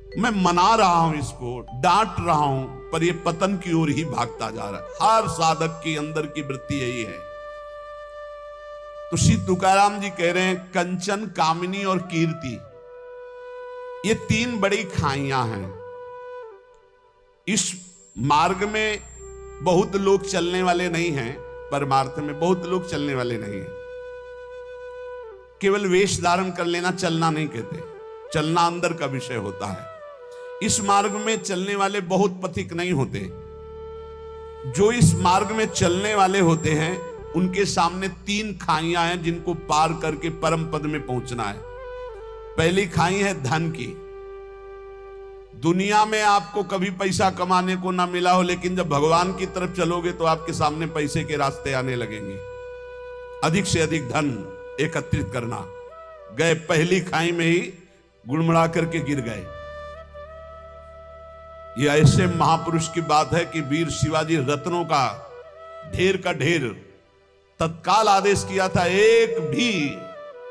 मैं मना रहा हूं, इसको डांट रहा हूं, पर ये पतन की ओर ही भागता जा रहा है। हर साधक की अंदर की वृत्ति यही है। तो श्री तुकाराम जी कह रहे हैं, कंचन, कामिनी और कीर्ति, ये तीन बड़ी खाइयां हैं। इस मार्ग में बहुत लोग चलने वाले नहीं हैं, परमार्थ में बहुत लोग चलने वाले नहीं हैं। केवल वेश धारण कर लेना चलना नहीं कहते, चलना अंदर का विषय होता है। इस मार्ग में चलने वाले बहुत पथिक नहीं होते। जो इस मार्ग में चलने वाले होते हैं उनके सामने तीन खाइयां हैं जिनको पार करके परम पद में पहुंचना है। पहली खाई है धन की। दुनिया में आपको कभी पैसा कमाने को ना मिला हो, लेकिन जब भगवान की तरफ चलोगे तो आपके सामने पैसे के रास्ते आने लगेंगे। अधिक से अधिक धन एकत्रित करना। गए पहली खाई में ही गुड़मुड़ा करके गिर गए। यह ऐसे महापुरुष की बात है कि वीर शिवाजी रत्नों का ढेर तत्काल आदेश किया था, एक भी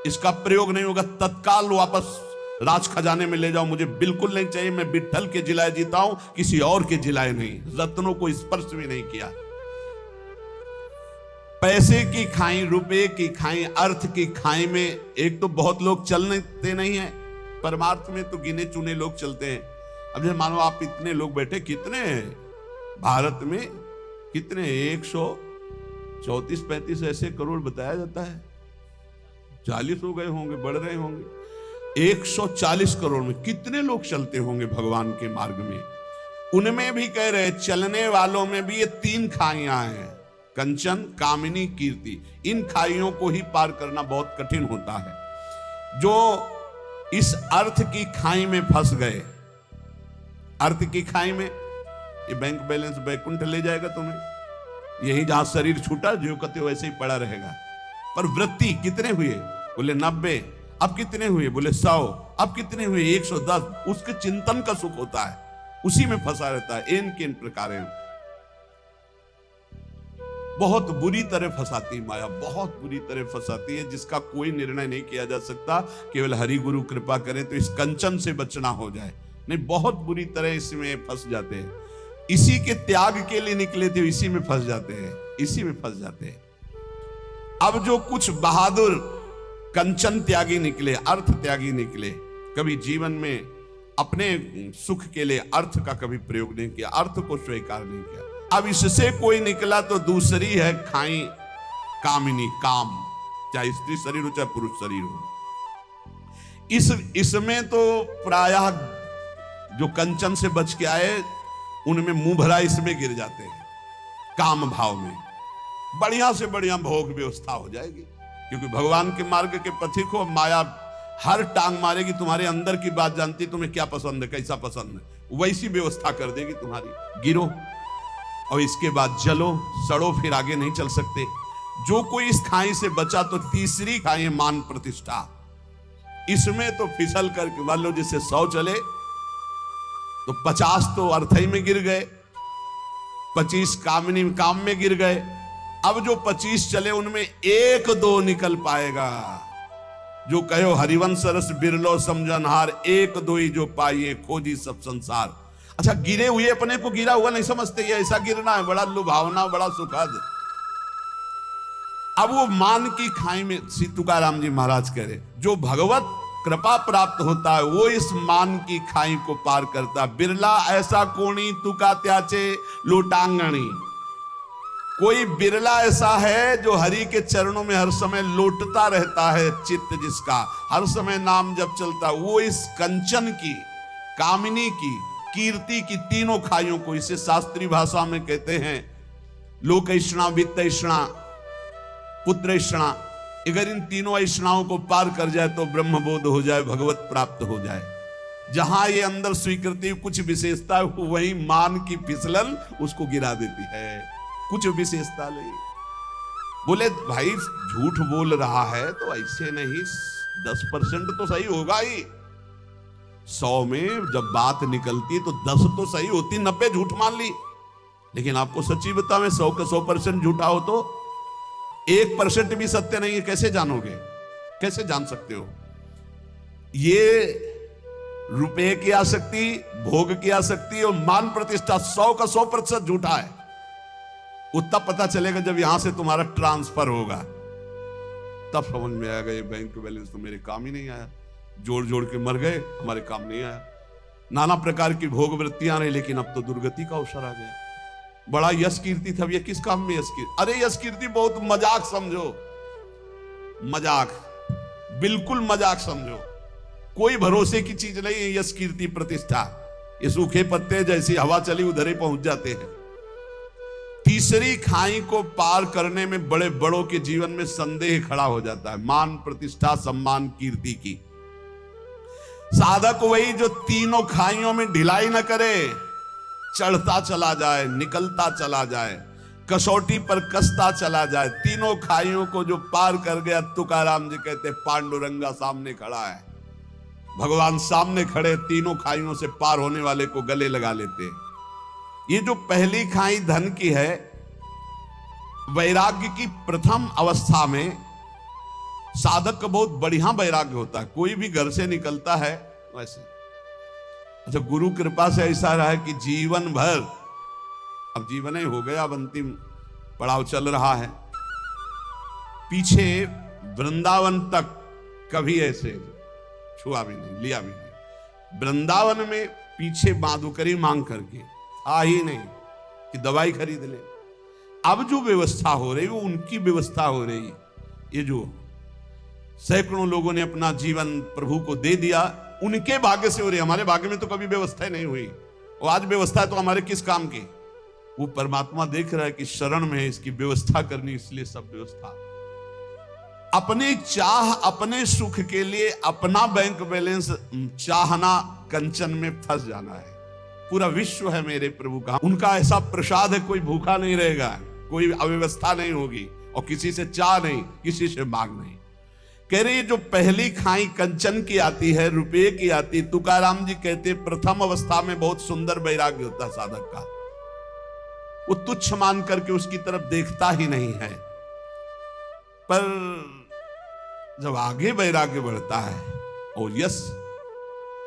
इसका प्रयोग नहीं होगा, तत्काल वापस राज खजाने में ले जाओ, मुझे बिल्कुल नहीं चाहिए। मैं विट्ठल के जिलाए जीता हूं, किसी और के जिलाए नहीं। रत्नों को स्पर्श भी नहीं किया। पैसे की खाई, रुपए की खाई, अर्थ की खाई में एक तो बहुत लोग चलते नहीं है। परमार्थ में तो गिने चुने लोग चलते हैं। अब जैसे मानो आप इतने लोग बैठे, कितने भारत में कितने 134-35 ऐसे करोड़ बताया जाता है, 40 हो गए होंगे, बढ़ रहे होंगे। 140 करोड़ में कितने लोग चलते होंगे भगवान के मार्ग में। उनमें भी कह रहे, चलने वालों में भी ये तीन खाइयां हैं, कंचन, कामिनी, कीर्ति। इन खाइयों को ही पार करना बहुत कठिन होता है। जो इस अर्थ की खाई में फंस गए, अर्थ की खाई में, ये बैंक बैलेंस बैकुंठ ले जाएगा तुम्हें। यही जहां शरीर छूटा जो कहते वैसे ही पड़ा रहेगा। पर वृत्ति कितने हुए? बोले 90। अब कितने हुए? बोले 100। अब कितने हुए? 110। उसके चिंतन का सुख होता है, उसी में फंसा रहता है। इन किन प्रकार बहुत बुरी तरह फंसाती माया, बहुत बुरी तरह फंसाती है, जिसका कोई निर्णय नहीं किया जा सकता। केवल हरि गुरु कृपा करें तो इस कंचन से बचना हो जाए, नहीं बहुत बुरी तरह इसमें फंस जाते हैं। इसी के त्याग के लिए निकले थे, इसी में फंस जाते हैं, इसी में फंस जाते हैं। अब जो कुछ बहादुर कंचन त्यागी निकले, अर्थ त्यागी निकले, कभी जीवन में अपने सुख के लिए अर्थ का कभी प्रयोग नहीं किया, अर्थ को स्वीकार नहीं किया। अब इससे कोई निकला तो दूसरी है खाई कामिनी, काम, चाहे स्त्री शरीर हो चाहे पुरुष शरीर हो। इसमें तो प्रायः जो कंचन से बच के आए उनमें मुंह भरा इसमें गिर जाते हैं। काम भाव में बढ़िया से बढ़िया भोग व्यवस्था हो जाएगी, क्योंकि भगवान के मार्ग के पथिक हो। माया हर टांग मारेगी, तुम्हारे अंदर की बात जानती, तुम्हें क्या पसंद है, कैसा पसंद है, वैसी व्यवस्था कर देगी तुम्हारी। गिरो और इसके बाद जलो सड़ो, फिर आगे नहीं चल सकते। जो कोई इस खाई से बचा तो तीसरी खाई है मान प्रतिष्ठा। इसमें तो फिसल करके मान लो जिससे 100 चले तो 50 तो अर्थ ही में गिर गए, 25 कामिनी काम में गिर गए। अब जो 25 चले उनमें 1-2 निकल पाएगा। जो कहो हरिवंश रस बिरलो समझनहार, 1-2 ही जो पाइए खोजी सब संसार। अच्छा, गिरे हुए अपने को गिरा हुआ नहीं समझते, ये ऐसा गिरना है बड़ा लुभावना, बड़ा सुखद। अब वो मान की खाई में श्री तुकाराम जी महाराज कह रहे, जो भगवत कृपा प्राप्त होता है वो इस मान की खाई को पार करता। बिरला ऐसा कोणी तुका त्याचे लोटांगणी। कोई बिरला ऐसा है जो हरि के चरणों में हर समय लोटता रहता है, चित्त जिसका हर समय नाम जब चलता, वो इस कंचन की, कामिनी की, कीर्ति की तीनों खाइयों को, इसे शास्त्रीय भाषा में कहते हैं लोक ऐषणा, वित्त ऐषणा, पुत्र ऐषणा। अगर इन तीनों ऐषणाओं को पार कर जाए तो ब्रह्मबोध हो जाए, भगवत प्राप्त हो जाए। जहां ये अंदर स्वीकृति कुछ विशेषता है, वही मान की फिसलन उसको गिरा देती है। कुछ विशेषता नहीं। बोले भाई झूठ बोल रहा है तो ऐसे नहीं, 10% तो सही होगा ही। 100 में जब बात निकलती तो 10 तो सही होती, 90 झूठ मान ली। लेकिन आपको सच्ची बताऊं, 100 का 100% झूठा हो तो 1% भी सत्य नहीं है, कैसे जानोगे? कैसे जान सकते हो? ये रुपए की आसक्ति, भोग की आसक्ति और मान प्रतिष्ठा 100 का 100% झूठा है। वो तब पता चलेगा जब यहां से तुम्हारा ट्रांसफर होगा, तब समझ में आएगा ये बैंक बैलेंस तो मेरे काम ही नहीं आया, जोड़ जोड़ के मर गए, हमारे काम नहीं आया। नाना प्रकार की भोग वृत्तियां रही, लेकिन अब तो दुर्गति का अवसर आ गया। बड़ा यश कीर्ति था, ये किस काम में यश कीर्ति? अरे यश कीर्ति बहुत मजाक समझो, मजाक, बिल्कुल मजाक समझो, कोई भरोसे की चीज नहीं है यश कीर्ति प्रतिष्ठा। ये सूखे पत्ते जैसी हवा चली उधर ही पहुंच जाते हैं। तीसरी खाई को पार करने में बड़े बड़ों के जीवन में संदेह खड़ा हो जाता है, मान प्रतिष्ठा सम्मान कीर्ति की। साधक वही जो तीनों खाइयों में ढिलाई न करे, चढ़ता चला जाए, निकलता चला जाए, कसौटी पर कसता चला जाए। तीनों खाइयों को जो पार कर गया, तुकाराम जी कहते पांडुरंगा सामने खड़ा है, भगवान सामने खड़े, तीनों खाइयों से पार होने वाले को गले लगा लेते हैं। ये जो पहली खाई धन की है, वैराग्य की प्रथम अवस्था में साधक का बहुत बढ़िया वैराग्य होता है। कोई भी घर से निकलता है वैसे, अच्छा गुरु कृपा से ऐसा रहा है कि जीवन भर, अब जीवन ही हो गया, अब अंतिम पड़ाव चल रहा है, पीछे वृंदावन तक कभी ऐसे छुआ भी नहीं, लिया भी नहीं। वृंदावन में पीछे माधुकरी मांग करके आ ही नहीं कि दवाई खरीद ले। अब जो व्यवस्था हो रही वो उनकी व्यवस्था हो रही है। ये जो सैकड़ों लोगों ने अपना जीवन प्रभु को दे दिया, उनके भाग्य से हो रही, हमारे भाग्य में तो कभी व्यवस्था नहीं हुई। और आज व्यवस्था है तो हमारे किस काम की? वो परमात्मा देख रहा है कि शरण में है, इसकी व्यवस्था करनी, इसलिए सब व्यवस्था। अपने चाह, अपने सुख के लिए अपना बैंक बैलेंस चाहना, कंचन में फंस जाना है। पूरा विश्व है मेरे प्रभु का, उनका ऐसा प्रसाद है, कोई भूखा नहीं रहेगा, कोई अव्यवस्था नहीं होगी, और किसी से चाह नहीं, किसी से मांग नहीं। कह रही जो पहली खाई कंचन की आती है, रुपये की आती, तुकाराम जी कहते प्रथम अवस्था में बहुत सुंदर वैराग्य होता है साधक का। वो तुच्छ मान करके उसकी तरफ देखता ही नहीं है, पर जब आगे वैराग्य बढ़ता है और यश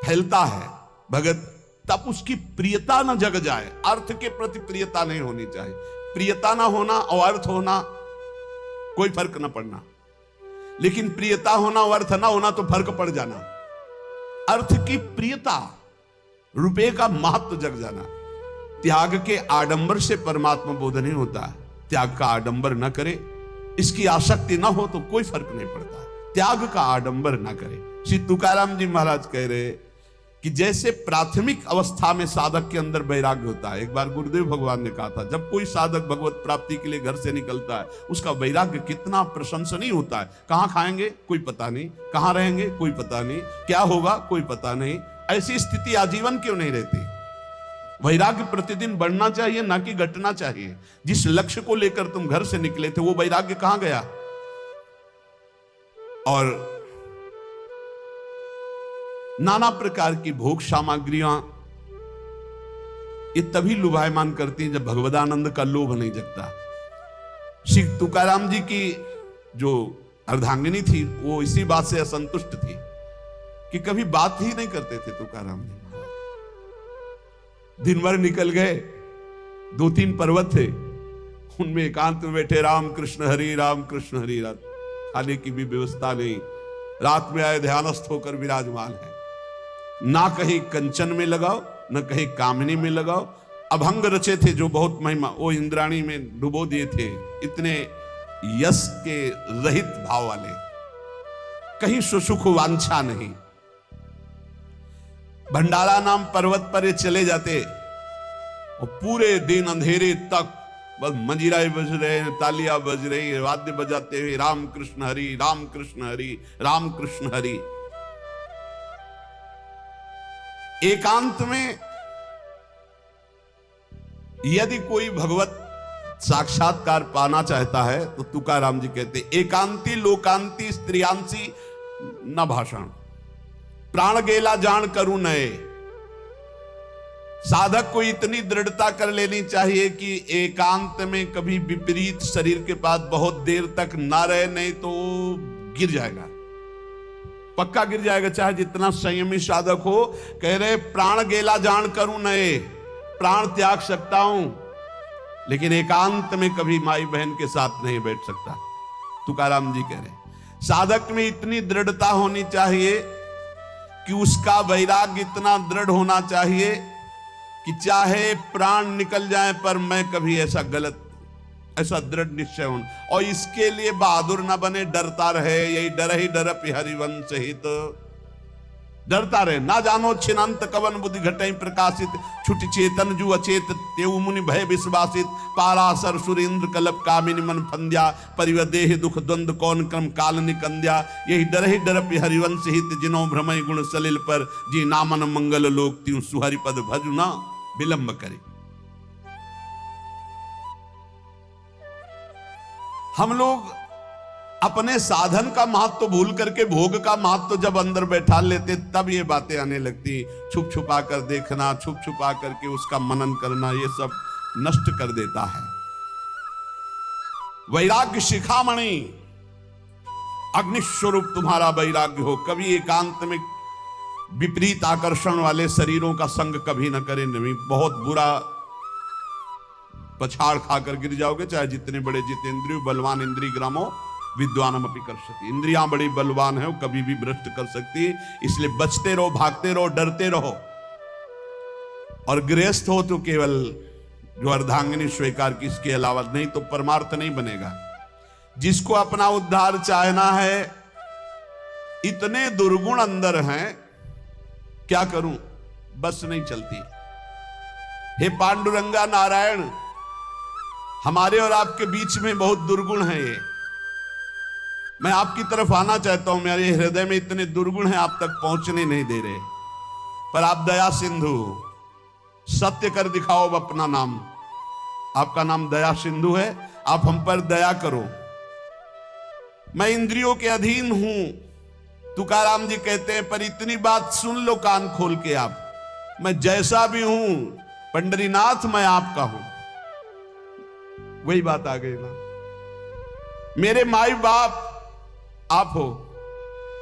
फैलता है भगत, तब उसकी प्रियता न जग जाए। अर्थ के प्रति प्रियता नहीं होनी चाहिए। प्रियता ना होना और अर्थ होना कोई फर्क ना पड़ना, लेकिन प्रियता होना और अर्थ ना होना तो फर्क पड़ जाना। अर्थ की प्रियता, रुपए का महत्व जग जाना। त्याग के आडंबर से परमात्मा बोध नहीं होता है। त्याग का आडंबर न करे, इसकी आसक्ति ना हो तो कोई फर्क नहीं पड़ता। त्याग का आडंबर ना करे। श्री तुकाराम जी महाराज कह रहे कि जैसे प्राथमिक अवस्था में साधक के अंदर वैराग्य होता है। एक बार गुरुदेव भगवान ने कहा था, जब कोई साधक भगवत प्राप्ति के लिए घर से निकलता है, उसका वैराग्य कितना प्रशंसनीय होता है। कहां खाएंगे कोई पता नहीं, कहां रहेंगे कोई पता नहीं, क्या होगा कोई पता नहीं। ऐसी स्थिति आजीवन क्यों नहीं रहती? वैराग्य प्रतिदिन बढ़ना चाहिए, ना कि घटना चाहिए। जिस लक्ष्य को लेकर तुम घर से निकले थे, वो वैराग्य कहां गया? और नाना प्रकार की भोग सामग्रियां ये तभी लुभायमान करती हैं जब भगवदानंद का लोभ नहीं जगता। श्री तुकाराम जी की जो अर्धांगिनी थी, वो इसी बात से असंतुष्ट थी कि कभी बात ही नहीं करते थे तुकाराम जी। दिन भर निकल गए, 2-3 पर्वत थे, उनमें एकांत में बैठे राम कृष्ण हरि राम कृष्ण हरि। रात खाने की भी व्यवस्था नहीं, रात में आए ध्यानस्थ होकर विराजमान है। ना कहीं कंचन में लगाओ, न कहीं कामिनी में लगाओ। अभंग रचे थे जो बहुत महिमा, वो इंद्राणी में डुबो दिए थे। इतने यश के रहित भाव वाले, कहीं सुसुख वांछा नहीं। भंडारा नाम पर्वत पर ये चले जाते और पूरे दिन अंधेरे तक बस मंजीराएं बज रहे हैं, तालियां बज रही है, वाद्य बजाते हुए राम कृष्ण हरि राम कृष्ण हरि राम कृष्ण हरि। एकांत में यदि कोई भगवत साक्षात्कार पाना चाहता है तो तुकाराम जी कहते एकांती लोकांती स्त्रियांसी न भाषण, प्राण गेला जान करूं नए। साधक को इतनी दृढ़ता कर लेनी चाहिए कि एकांत में कभी विपरीत शरीर के पास बहुत देर तक ना रहे, नहीं तो गिर जाएगा। पक्का गिर जाएगा, चाहे जितना संयमी साधक हो। कह रहे प्राण गेला जान करूं नए, प्राण त्याग सकता हूं, लेकिन एकांत में कभी माई बहन के साथ नहीं बैठ सकता। तुकाराम जी कह रहे साधक में इतनी दृढ़ता होनी चाहिए कि उसका वैराग्य इतना दृढ़ होना चाहिए कि चाहे प्राण निकल जाए पर मैं कभी ऐसा गलत, ऐसा दृढ़ निश्चय हो। और इसके लिए बहादुर ना बने, डरता रहे, यही डर ही डर हरिवंश हित, डरता रहे। ना जानो छिनंत कवन बुद्धि घटई प्रकाशित, छुट चेतन जु अचेत तेउ मुनि भय विश्वासित, पारासर सुरेंद्र कलप कामिनी मन फंद्या, परिवदेह दुख द्वंद कौन क्रम काल निकंद्या, यही डर ही डर हरिवंश हित, जिनो भ्रमय गुण सलिल पर, जी नामन मंगल लोक त्यों सुहरि पद भजु ना विलंब करे। हम लोग अपने साधन का महत्व भूल करके भोग का महत्व जब अंदर बैठा लेते, तब ये बातें आने लगती। छुप छुपा कर देखना, छुप छुपा करके उसका मनन करना, ये सब नष्ट कर देता है। वैराग्य शिखामणि, अग्निस्वरूप तुम्हारा वैराग्य हो। कभी एकांत में विपरीत आकर्षण वाले शरीरों का संग कभी न करे, नहीं बहुत बुरा पछाड़ खाकर गिर जाओगे। चाहे जितने बड़े जितेंद्रिय बलवान इंद्रिय ग्रामो विद्वानम अपनी कर सकती, इंद्रियां बड़ी बलवान है, वो कभी भी भ्रष्ट कर सकती है। इसलिए बचते रहो, भागते रहो, डरते रहो। और गृहस्थ हो तो केवल जो अर्धांगिनी स्वीकार की, इसके अलावा नहीं तो परमार्थ नहीं बनेगा। जिसको अपना उद्धार चाहना है, इतने दुर्गुण अंदर हैं, क्या करूं, बस नहीं चलती। हे पांडुरंगा नारायण, हमारे और आपके बीच में बहुत दुर्गुण है ये। मैं आपकी तरफ आना चाहता हूं, मेरे हृदय में इतने दुर्गुण हैं, आप तक पहुंचने नहीं दे रहे। पर आप दया सिंधु, सत्य कर दिखाओ अपना नाम। आपका नाम दया सिंधु है, आप हम पर दया करो। मैं इंद्रियों के अधीन हूं, तुकाराम जी कहते हैं, पर इतनी बात सुन लो कान खोल के आप, मैं जैसा भी हूं पंडरीनाथ, मैं आपका हूं। वही बात आ गई ना, मेरे माई बाप आप हो,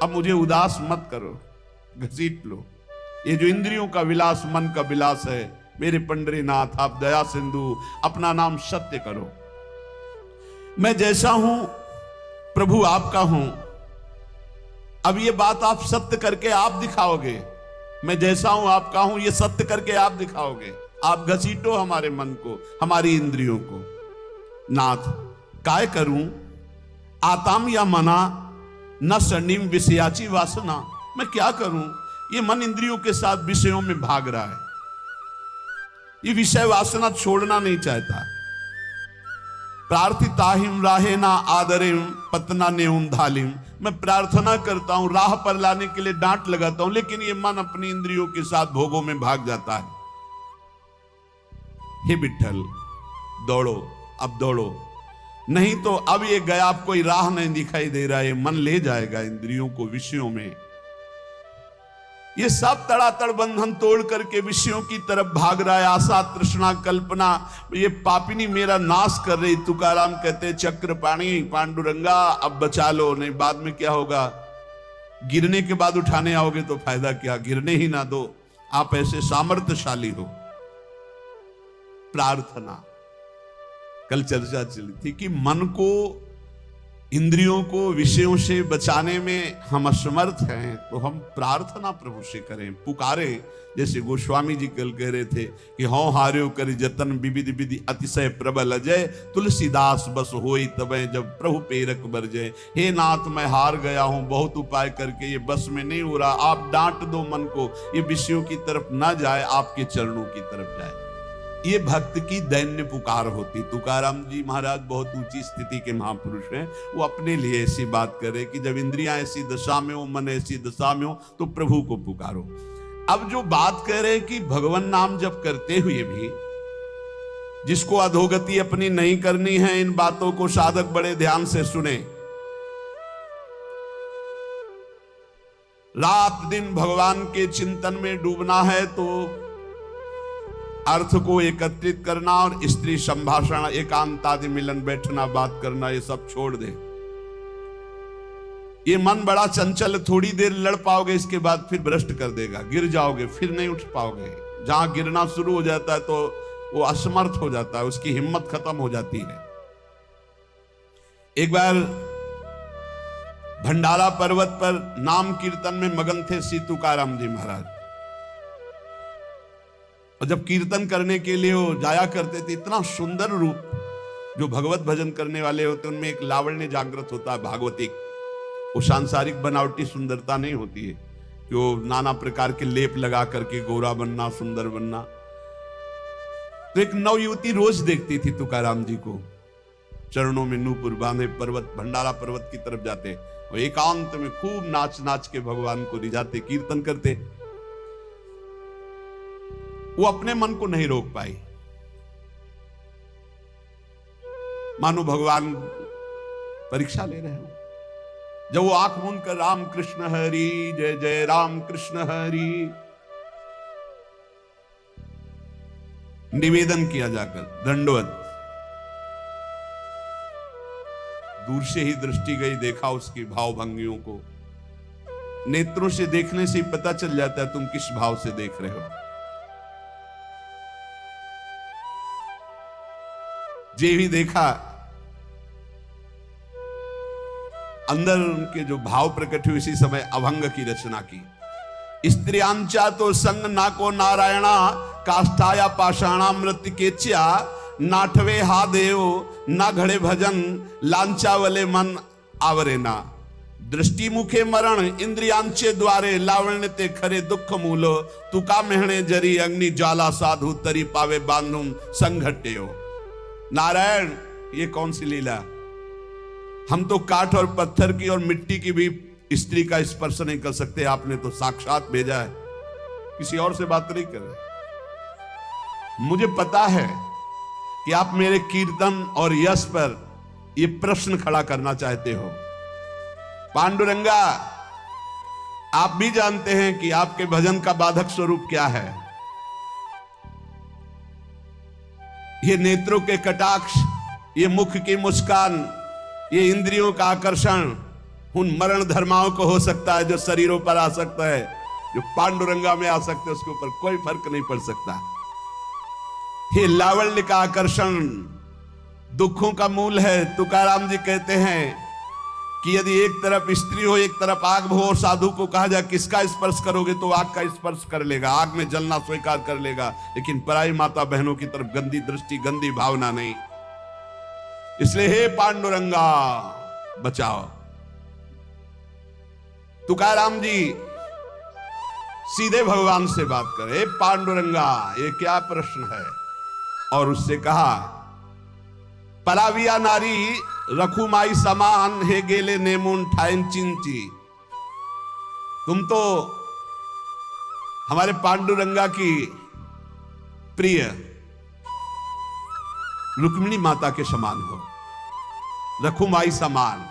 अब मुझे उदास मत करो, घसीट लो। ये जो इंद्रियों का विलास, मन का विलास है, मेरे पंडरीनाथ आप दया सिंधु, अपना नाम सत्य करो। मैं जैसा हूं प्रभु आपका हूं। अब ये बात आप सत्य करके आप दिखाओगे, मैं जैसा हूं आपका हूं, ये सत्य करके आप दिखाओगे। आप घसीटो हमारे मन को, हमारी इंद्रियों को। नाथ काय करूं आताम या मना, न स्वर्णिम विषयाची वासना। मैं क्या करूं, ये मन इंद्रियों के साथ विषयों में भाग रहा है, ये विषय वासना छोड़ना नहीं चाहता। प्रार्थिताहिम राहे ना आदरिम पतना नेउम धालिम, मैं प्रार्थना करता हूं, राह पर लाने के लिए डांट लगाता हूं, लेकिन ये मन अपनी इंद्रियों के साथ भोगों में भाग जाता है। हे विठ्ठल दौड़ो, अब दौड़ो, नहीं तो अब ये गया, आप कोई राह नहीं दिखाई दे रहा है, मन ले जाएगा इंद्रियों को विषयों में। ये सब तड़ातड़ बंधन तोड़ करके विषयों की तरफ भाग रहा है। आशा तृष्णा कल्पना, ये पापिनी मेरा नाश कर रही। तुकाराम कहते चक्रपाणी पांडुरंगा अब बचा लो, नहीं बाद में क्या होगा, गिरने के बाद उठाने आओगे तो फायदा क्या, गिरने ही ना दो। आप ऐसे सामर्थ्यशाली हो। प्रार्थना, कल चर्चा चली थी कि मन को, इंद्रियों को विषयों से बचाने में हम असमर्थ हैं, तो हम प्रार्थना प्रभु से करें, पुकारे। जैसे गोस्वामी जी कल कह रहे थे कि हौ हार्यो करि जतन विविधि विधि अतिशय प्रबल अजय, तुलसीदास बस होई तबे जब प्रभु पेरक बरजय। हे नाथ मैं हार गया हूं, बहुत उपाय करके ये बस में नहीं हो रहा, आप डांट दो मन को, ये विषयों की तरफ ना जाए, आपके चरणों की तरफ जाए। ये भक्त की दैन्य पुकार होती। तुकाराम जी महाराज बहुत ऊंची स्थिति के महापुरुष हैं, वो अपने लिए ऐसी बात करे कि जब इंद्रियां ऐसी दशा में हो, मन ऐसी दशा में हो, तो प्रभु को पुकारो। अब जो बात कह रहे हैं कि भगवान नाम जप करते हुए भी जिसको अधोगति अपनी नहीं करनी है, इन बातों को साधक बड़े ध्यान से सुने। रात दिन भगवान के चिंतन में डूबना है तो अर्थ को एकत्रित करना और स्त्री संभाषण, एकांत आदि मिलन, बैठना, बात करना, ये सब छोड़ दे। ये मन बड़ा चंचल, थोड़ी देर लड़ पाओगे, इसके बाद फिर भ्रष्ट कर देगा, गिर जाओगे, फिर नहीं उठ पाओगे। जहां गिरना शुरू हो जाता है तो वो असमर्थ हो जाता है, उसकी हिम्मत खत्म हो जाती है। एक बार भंडारा पर्वत पर नाम कीर्तन में मगन थे श्री तुकाराम जी महाराज, और जब कीर्तन करने के लिए वो जाया करते थे, इतना सुंदर रूप, जो भगवत भजन करने वाले होते उनमें एक लावण्य जागृत होता है, भागवतिक। वो सांसारिक बनावटी सुंदरता नहीं होती है, जो नाना प्रकार के लेप लगा करके गोरा बनना, सुंदर बनना। तो एक नवयुवती रोज देखती थी तुकाराम जी को, चरणों में नूपुर बांधे पर्वत, भंडारा पर्वत की तरफ जाते, और एकांत में खूब नाच नाच के भगवान को रिझाते, कीर्तन करते। वो अपने मन को नहीं रोक पाई, मानो भगवान परीक्षा ले रहे हो। जब वो आंख मूंद कर राम कृष्ण हरि जय जय राम कृष्ण हरि निवेदन किया जाकर, दंडवत, दूर से ही दृष्टि गई, देखा उसकी भाव भंगियों को। नेत्रों से देखने से ही पता चल जाता है तुम किस भाव से देख रहे हो। जे भी देखा, अंदर उनके जो भाव प्रकट हुए, इसी समय अभंग की रचना की। स्त्रियांचा तो संग ना को नारायणा, काष्ठाया पाषाणा मृत्यु केच्या, नाठवे हा देव ना घड़े भजन, लांचावले मन आवरेना। दृष्टि मुखे मरण इंद्रियांचे द्वारे, लावण्य ते खरे दुख मूलो, तुका मेहणे जरी अग्नि ज्वाला साधु, तरी पावे बांधुम संघट्यो। नारायण, ये कौन सी लीला? हम तो काठ और पत्थर की और मिट्टी की भी स्त्री का स्पर्श नहीं कर सकते, आपने तो साक्षात भेजा है, किसी और से बात नहीं कर रहे। मुझे पता है कि आप मेरे कीर्तन और यश पर ये प्रश्न खड़ा करना चाहते हो। पांडुरंगा, आप भी जानते हैं कि आपके भजन का बाधक स्वरूप क्या है। ये नेत्रों के कटाक्ष, ये मुख की मुस्कान, ये इंद्रियों का आकर्षण उन मरण धर्माओं को हो सकता है जो शरीरों पर आ सकता है, जो पांडुरंगा में आ सकते हैं उसके ऊपर कोई फर्क नहीं पड़ सकता। ये लावण्य का आकर्षण दुखों का मूल है। तुकाराम जी कहते हैं कि यदि एक तरफ स्त्री हो, एक तरफ आग हो, और साधु को कहा जाए किसका स्पर्श करोगे, तो आग का स्पर्श कर लेगा, आग में जलना स्वीकार कर लेगा, लेकिन पराई माता बहनों की तरफ गंदी दृष्टि, गंदी भावना नहीं। इसलिए हे पांडुरंगा बचाओ। तुकाराम जी सीधे भगवान से बात करे, हे पांडुरंगा ये क्या प्रश्न है? और उससे कहा, पलाविया नारी रखुमाई समान, हे गेले नेमुन ठाइन चिंची। तुम तो हमारे पांडुरंगा की प्रिय रुक्मिणी माता के समान हो, रखुमाई समान।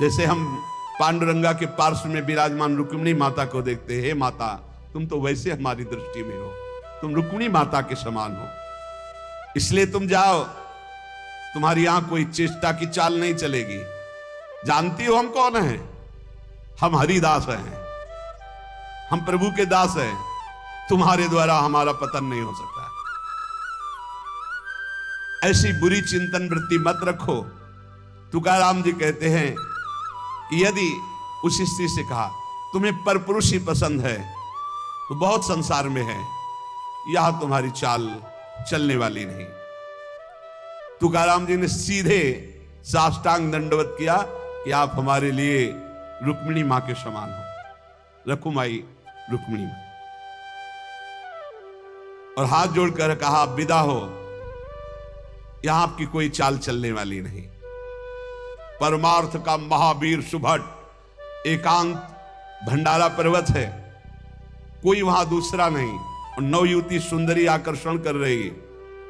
जैसे हम पांडुरंगा के पार्श्व में विराजमान रुक्मिणी माता को देखते हैं, हे माता तुम तो वैसे हमारी दृष्टि में हो, तुम रुक्मिणी माता के समान हो, इसलिए तुम जाओ, तुम्हारी यहां कोई चेष्टा की चाल नहीं चलेगी। जानती हो हम कौन हैं? हम हरिदास हैं, हम प्रभु के दास हैं, तुम्हारे द्वारा हमारा पतन नहीं हो सकता। ऐसी बुरी चिंतन वृत्ति मत रखो। तुकाराम जी कहते हैं कि यदि उस स्त्री से कहा तुम्हें परपुरुष ही पसंद है तो बहुत संसार में है, यहां तुम्हारी चाल चलने वाली नहीं। तुकाराम जी ने सीधे साष्टांग दंडवत किया कि आप हमारे लिए रुक्मिणी मां के समान हो, रखुमाई रुक्मिणी मां, और हाथ जोड़कर कहा विदा हो, यहां आपकी कोई चाल चलने वाली नहीं। परमार्थ का महावीर सुभट एकांत भंडारा पर्वत है, कोई वहां दूसरा नहीं, और नवयुवती सुंदरी आकर्षण कर रही है।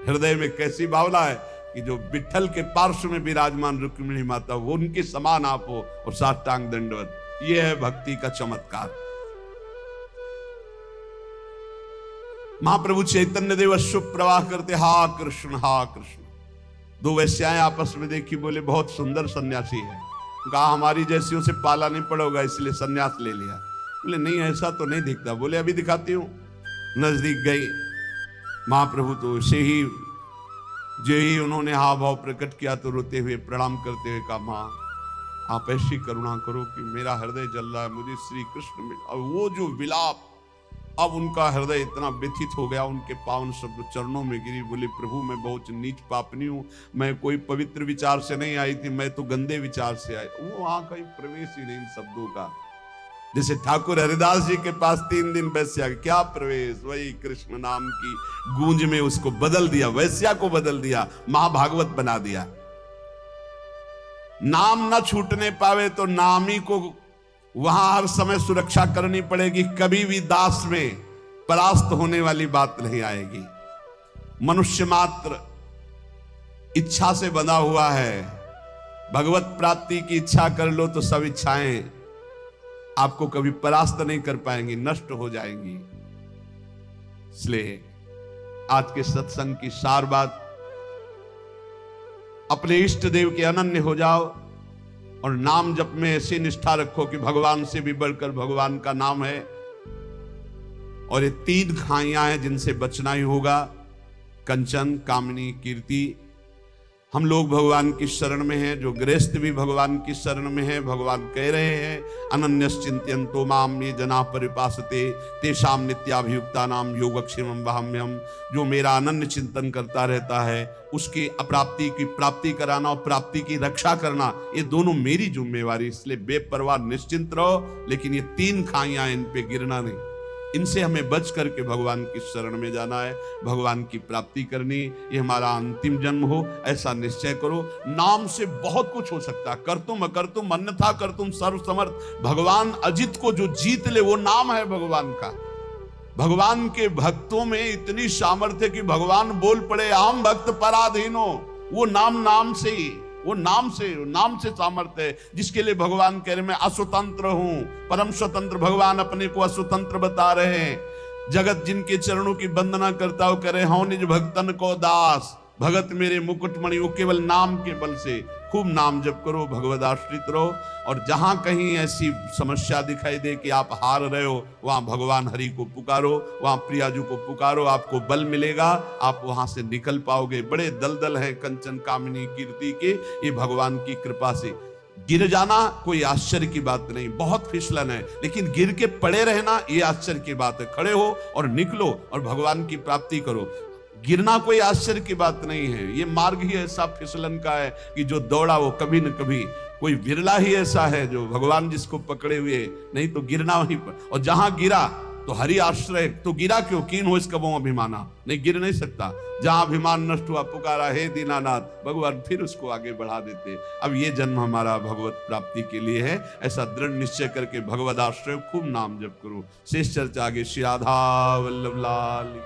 हृदय में कैसी भावना है कि जो विठल के पार्श्व में विराजमान रुक्मिणी माता, वो उनके समान आप हो, और साष्टांग दंडवत। यह है भक्ति का चमत्कार। महाप्रभु चैतन्य देव अश्रु प्रवाह करते, हा कृष्ण हा कृष्ण। दो वैश्याएं आपस में देखी, बोले बहुत सुंदर सन्यासी है, कहा हमारी जैसियों से पाला नहीं पड़ोगा इसलिए सन्यास ले लिया। बोले नहीं ऐसा तो नहीं दिखता। बोले अभी दिखाती हूं। नजदीक गई महाप्रभु तो से ही जो ही उन्होंने हाव भाव प्रकट किया तो रोते हुए प्रणाम करते हुए कहा मां आप ऐसी करुणा करो कि मेरा हृदय जल रहा है, मुझे श्री कृष्ण मिल। और वो जो विलाप, अब उनका हृदय इतना व्यथित हो गया, उनके पावन शब्द चरणों में गिरी। बोले प्रभु मैं बहुत नीच पापनी हूं, मैं कोई पवित्र विचार से नहीं आई थी, मैं तो गंदे विचार से आई। वो वहां कहीं प्रवेश ही नहीं इन शब्दों का। जैसे ठाकुर हरिदास जी के पास 3 दिन वैश्या, क्या प्रवेश, वही कृष्ण नाम की गूंज में उसको बदल दिया, वैश्या को बदल दिया, महाभागवत बना दिया। नाम ना छूटने पावे तो नामी को वहां हर समय सुरक्षा करनी पड़ेगी, कभी भी दास में परास्त होने वाली बात नहीं आएगी। मनुष्य मात्र इच्छा से बंधा हुआ है, भगवत प्राप्ति की इच्छा कर लो तो सब इच्छाएं आपको कभी परास्त नहीं कर पाएंगी, नष्ट हो जाएंगी। इसलिए आज के सत्संग की सार बात, अपने इष्ट देव के अनन्य हो जाओ और नाम जप में ऐसी निष्ठा रखो कि भगवान से भी बढ़कर भगवान का नाम है। और ये 3 खाइयां हैं जिनसे बचना ही होगा, कंचन, कामनी, कीर्ति। हम लोग भगवान की शरण में हैं, जो गृहस्थ भी भगवान की शरण में है। भगवान कह रहे हैं अनन्यश्चिंत्यन्तो माम ये जना परिपासते तेषाम नित्याभियुक्ता नाम योगक्षेमं वहाम्यहम्। जो मेरा अनन्य चिंतन करता रहता है उसकी अप्राप्ति की प्राप्ति कराना और प्राप्ति की रक्षा करना, ये दोनों मेरी जिम्मेवारी। इसलिए बेपरवाह निश्चिंत रहो, लेकिन ये 3 खाइयां इन पे गिरना नहीं। इनसे हमें बच करके भगवान की शरण में जाना है, भगवान की प्राप्ति करनी। ये हमारा अंतिम जन्म हो ऐसा निश्चय करो। नाम से बहुत कुछ हो सकता है, कर तुम अकर तुम अन्यथा कर तुम सर्व समर्थ। भगवान अजित को जो जीत ले वो नाम है भगवान का। भगवान के भक्तों में इतनी सामर्थ्य कि भगवान बोल पड़े आम भक्त पराधीनो, वो नाम से ही, वो नाम से सामर्थ्य है। जिसके लिए भगवान कह रहे मैं अस्वतंत्र हूं, परम स्वतंत्र। भगवान अपने को अस्वतंत्र बता रहे हैं। जगत जिनके चरणों की वंदना करता हो करे हूं निज भक्तन को दास, भगत मेरे मुकुटमणि। वो केवल नाम के बल से खूब नाम जप करो, भगवद आश्रित रहो। और जहां कहीं ऐसी समस्या दिखाई दे कि आप हार रहे हो, वहां भगवान हरि को पुकारो, वहां प्रियाजू को पुकारो, आपको बल मिलेगा, आप वहां से निकल पाओगे। बड़े दलदल हैं कंचन, कामिनी, कीर्ति के, ये भगवान की कृपा से। गिर जाना कोई आश्चर्य की बात नहीं, बहुत फिसलन है, लेकिन गिर के पड़े रहना ये आश्चर्य की बात है। खड़े हो और निकलो और भगवान की प्राप्ति करो। गिरना कोई आश्चर्य की बात नहीं है। ये मार्ग ही ऐसा फिसलन का है कि जो दौड़ा वो कभी न कभी, कोई विरला ही ऐसा है जो भगवान जिसको पकड़े हुए, नहीं तो गिरना वहीं पर। और जहां गिरा तो हरि आश्रय, तो गिरा क्यों, कीन हो इसका वो अभिमाना, नहीं गिर नहीं सकता। जहां अभिमान नष्ट हुआ, पुकारा हे दीनानाथ, भगवान फिर उसको आगे बढ़ा देते। अब ये जन्म हमारा भगवत प्राप्ति के लिए है, ऐसा दृढ़ निश्चय करके भगवद आश्रय खूब नाम जप करो। शेष चर्चा आगे। श्री राधा वल्लभ लाल।